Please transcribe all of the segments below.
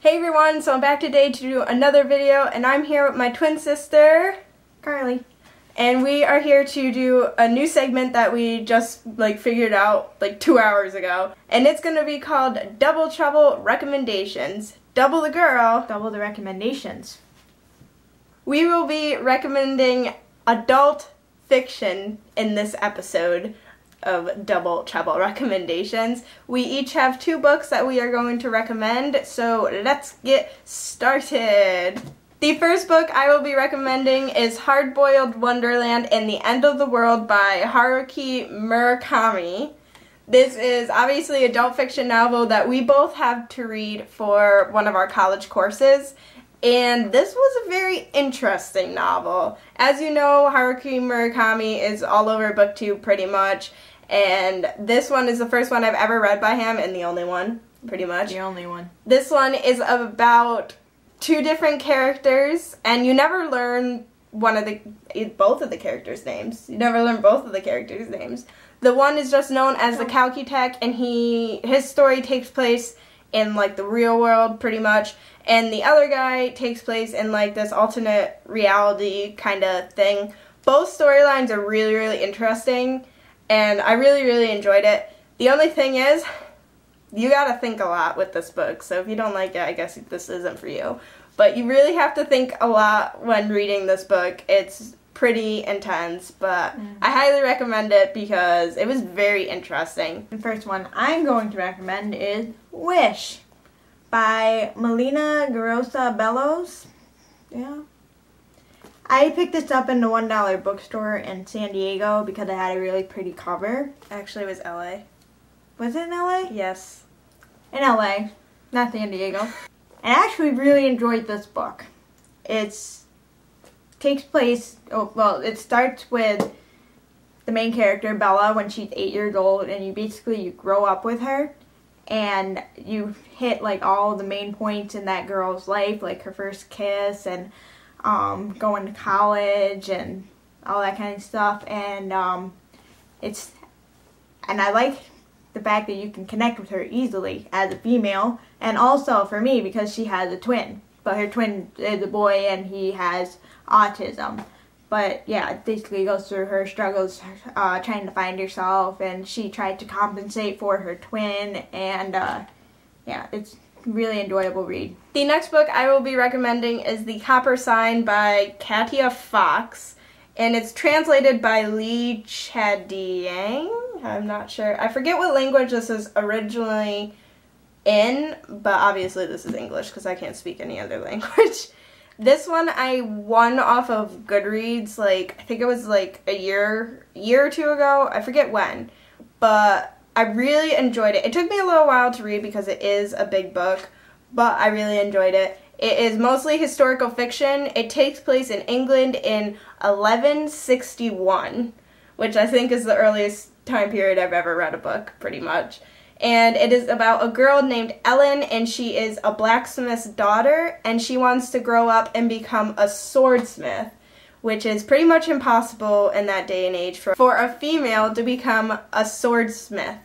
Hey everyone, so I'm back today to do another video, and I'm here with my twin sister, Carly. And we are here to do a new segment that we just figured out 2 hours ago. And it's going to be called Double Trouble Recommendations. Double the girl. Double the recommendations. We will be recommending adult fiction in this episode of Double Trouble Recommendations. We each have 2 books that we are going to recommend, so let's get started. The first book I will be recommending is Hard-Boiled Wonderland and the End of the World by Haruki Murakami. This is obviously an adult fiction novel that we both have to read for one of our college courses. And this was a very interesting novel. As you know, Haruki Murakami is all over BookTube pretty much. And this one is the first one I've ever read by him, and the only one, pretty much. The only one. This one is about 2 different characters, and you never learn both of the characters' names. You never learn both of the characters' names. The one is just known as the Calcutech, and his story takes place in the real world, pretty much. And the other guy takes place in this alternate reality kind of thing. Both storylines are really, really interesting. And I really, really enjoyed it. The only thing is, you gotta think a lot with this book. So if you don't like it, I guess this isn't for you. But you really have to think a lot when reading this book. It's pretty intense, but I highly recommend it because it was very interesting. The first one I'm going to recommend is Wish by Melina, Gerosa, Bellows. Yeah. I picked this up in the $1 bookstore in San Diego because it had a really pretty cover. Actually, it was LA. Was it in LA? Yes. In LA, not San Diego. And I actually really enjoyed this book. It starts with the main character, Bella, when she's 8 years old, and you grow up with her. And you hit all the main points in that girl's life, like her first kiss and going to college and all that kind of stuff, and I like the fact that you can connect with her easily as a female, and also for me because she has a twin, but her twin is a boy and he has autism. But yeah, it basically goes through her struggles trying to find herself, and she tried to compensate for her twin, and yeah, it's really enjoyable read. The next book I will be recommending is The Copper Sign by Katia Fox, and it's translated by Lee Chadiang. I'm not sure. I forget what language this is originally in, but obviously this is English because I can't speak any other language. This one I won off of Goodreads, I think it was a year or 2 ago. I forget when, but I really enjoyed it. It took me a little while to read because it is a big book, but I really enjoyed it. It is mostly historical fiction. It takes place in England in 1161, which I think is the earliest time period I've ever read a book, pretty much. And it is about a girl named Ellen, and she is a blacksmith's daughter, and she wants to grow up and become a swordsmith, which is pretty much impossible in that day and age for a female to become a swordsmith.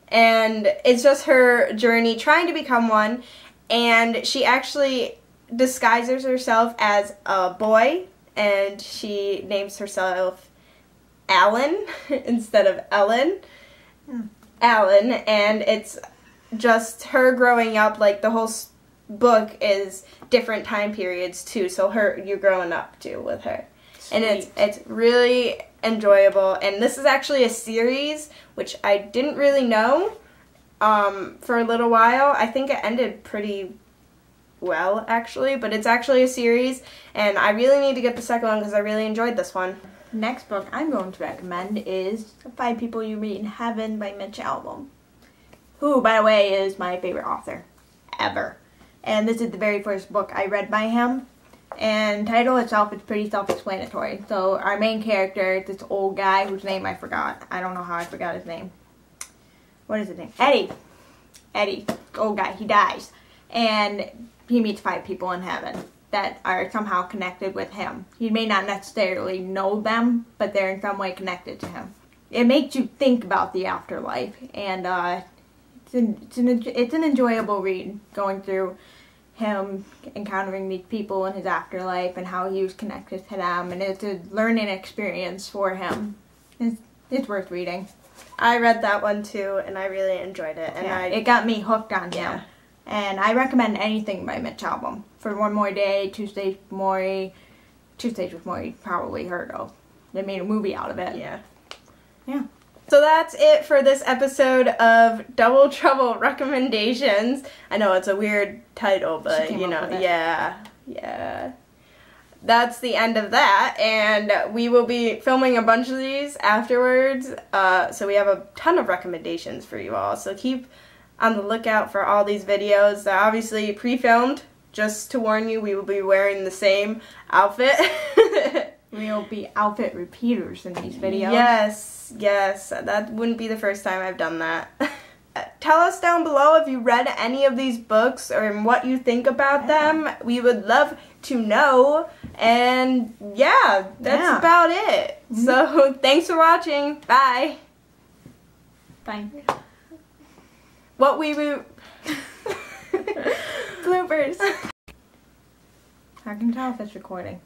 And it's just her journey trying to become one, and she actually disguises herself as a boy, and she names herself Alan instead of Ellen. Alan, and it's just her growing up. The whole book is different time periods too, so you're growing up too with her. Sweet. And it's really enjoyable, and this is actually a series, which I didn't really know for a little while. I think it ended pretty well, actually, but it's actually a series, and I really need to get the second one because I really enjoyed this one. Next book I'm going to recommend is 5 People You Meet in Heaven by Mitch, Albom, who, by the way, is my favorite author ever. And this is the very first book I read by him. And the title itself is pretty self-explanatory. So our main character is this old guy whose name I forgot. I don't know how I forgot his name. What is his name? Eddie. Eddie, old guy. He dies. And he meets 5 people in heaven that are somehow connected with him. He may not necessarily know them, but they're in some way connected to him. It makes you think about the afterlife, and it's an enjoyable read, going through him encountering these people in his afterlife and how he was connected to them, and it's a learning experience for him. It's worth reading. I read that one too, and I really enjoyed it. And it got me hooked on him. And I recommend anything by Mitch Albom. For One More Day, Tuesdays with Morrie probably heard of. They made a movie out of it. Yeah. So that's it for this episode of Double Trouble Recommendations. I know it's a weird title, but yeah. That's the end of that, and we will be filming a bunch of these afterwards, so we have a ton of recommendations for you all, so keep on the lookout for all these videos. They're obviously pre-filmed, just to warn you, we will be wearing the same outfit. We will be outfit repeaters in these videos. Yes, that wouldn't be the first time I've done that. Tell us down below if you read any of these books or what you think about them. We would love to know. And yeah, that's about it. Mm-hmm. So thanks for watching. Bye. Bye. What we will... Bloopers. How can you tell if it's recording?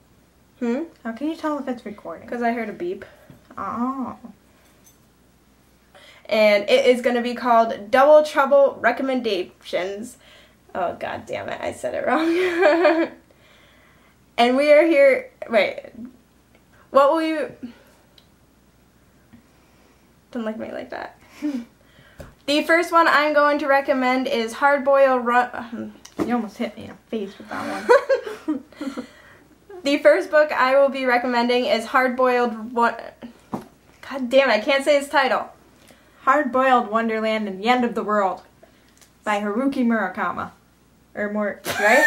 How can you tell if it's recording? Because I heard a beep. Oh. And it is going to be called Double Trouble Recommendations. Oh, god damn it, I said it wrong. And we are here... Wait. What will you... Don't look at me like that. The first one I'm going to recommend is Hard Boiled You almost hit me in the face with that one. The first book I will be recommending is God damn it, I can't say its title. Hard-Boiled Wonderland and the End of the World by Haruki Murakami. Right?